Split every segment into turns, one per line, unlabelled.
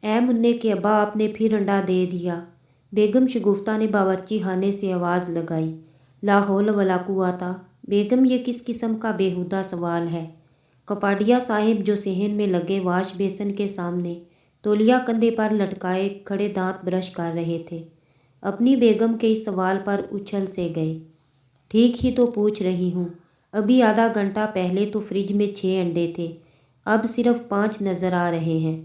ए मुन्ने के अब्बा, आपने फिर अंडा दे दिया। बेगम शगुफ्ता ने बावर्ची खाने से आवाज़ लगाई। ला हौल वला कुव्वता। बेगम, ये किस किस्म का बेहुदा सवाल है। कपाडिया साहिब जो सहन में लगे वाश बेसन के सामने तौलिया कंधे पर लटकाए खड़े दांत ब्रश कर रहे थे, अपनी बेगम के इस सवाल पर उछल से गए। ठीक ही तो पूछ रही हूँ। अभी आधा घंटा पहले तो फ्रिज में 6 अंडे थे, अब सिर्फ 5 नज़र आ रहे हैं।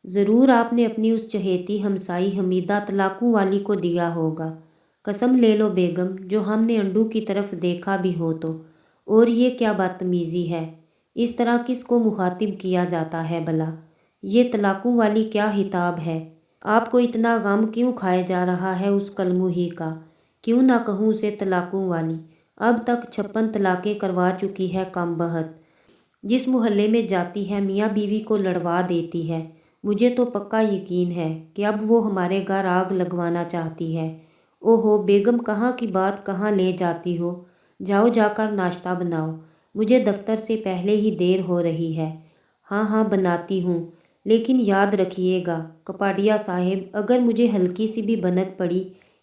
ज़रूर आपने अपनी उस चहेती हमसाई हमीदा तलाक़ों वाली को दिया होगा। कसम ले लो बेगम, जो हमने अंडों की तरफ देखा भी हो तो। और ये क्या बदतमीज़ी है। इस तरह किस को मुखातिब किया जाता है भला। ये तलाक़ों वाली क्या हिताब है। आपको इतना गम क्यों खाया जा रहा है उस कलमुही का। क्यों ना कहूँ उसे तलाक़ों वाली। अब तक 56 तलाक़ें करवा चुकी है कम बहत। जिस मोहल्ले में जाती है मियाँ बीवी को लड़वा देती है। मुझे तो पक्का यकीन है कि अब वो हमारे घर आग लगवाना चाहती है। ओहो बेगम, कहाँ की बात कहाँ ले जाती हो। जाओ जाकर नाश्ता बनाओ, मुझे दफ्तर से पहले ही देर हो रही है। हाँ हाँ बनाती हूँ, लेकिन याद रखिएगा कपाडिया साहिब, अगर मुझे हल्की सी भी भनक पड़ी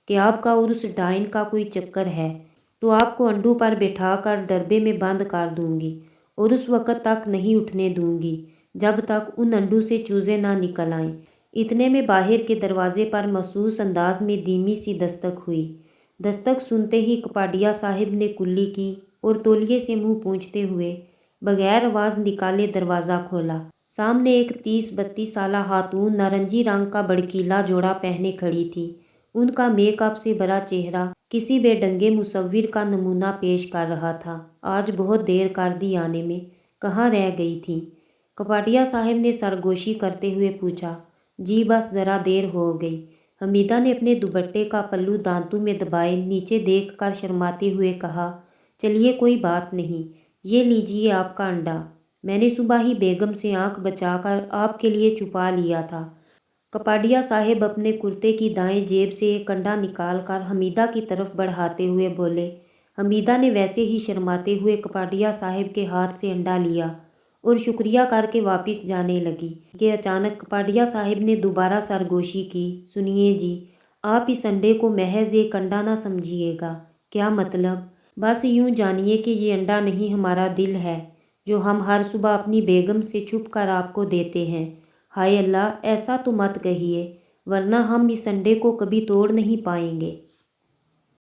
कि आपका और उस डाइन का कोई चक्कर है तो आपको अंडों पर बैठा कर डरबे में बंद कर दूंगी और उस वक़्त तक नहीं उठने दूंगी जब तक उन अंडों से चूज़े ना निकल आएं। इतने में बाहर के दरवाजे पर महसूस अंदाज में धीमी सी दस्तक हुई। दस्तक सुनते ही कपाडिया साहिब ने कुल्ली की और तौलिए से मुंह पोंछते हुए बगैर आवाज़ निकाले दरवाज़ा खोला। सामने एक 30-32 साला खातून नारंगी रंग का भड़कीला जोड़ा पहने खड़ी थी। उनका मेकअप से भरा चेहरा किसी बेढंगे मुसव्विर का नमूना पेश कर रहा था। आज बहुत देर कर दी आने में, कहाँ रह गई थी। कपाडिया साहिब ने सरगोशी करते हुए पूछा। जी बस ज़रा देर हो गई। हमीदा ने अपने दुपट्टे का पल्लू दांतों में दबाए नीचे देख कर शर्माते हुए कहा, चलिए कोई बात नहीं, ये लीजिए आपका अंडा। मैंने सुबह ही बेगम से आंख बचाकर आपके लिए छुपा लिया था। कपाडिया साहिब अपने कुर्ते की दाएं जेब से एक अंडा निकालकर हमीदा की तरफ बढ़ाते हुए बोले। हमीदा ने वैसे ही शर्माते हुए कपाडिया साहिब के हाथ से अंडा लिया और शुक्रिया करके वापस जाने लगी कि अचानक कपाडिया साहिब ने दोबारा सरगोशी की। सुनिए जी, आप इस अंडे को महज एक अंडा ना समझिएगा। क्या मतलब। बस यूँ जानिए कि ये अंडा नहीं, हमारा दिल है, जो हम हर सुबह अपनी बेगम से छुप कर आपको देते हैं। हाय अल्लाह, ऐसा तो मत कहिए, वरना हम इस अंडे को कभी तोड़ नहीं पाएंगे।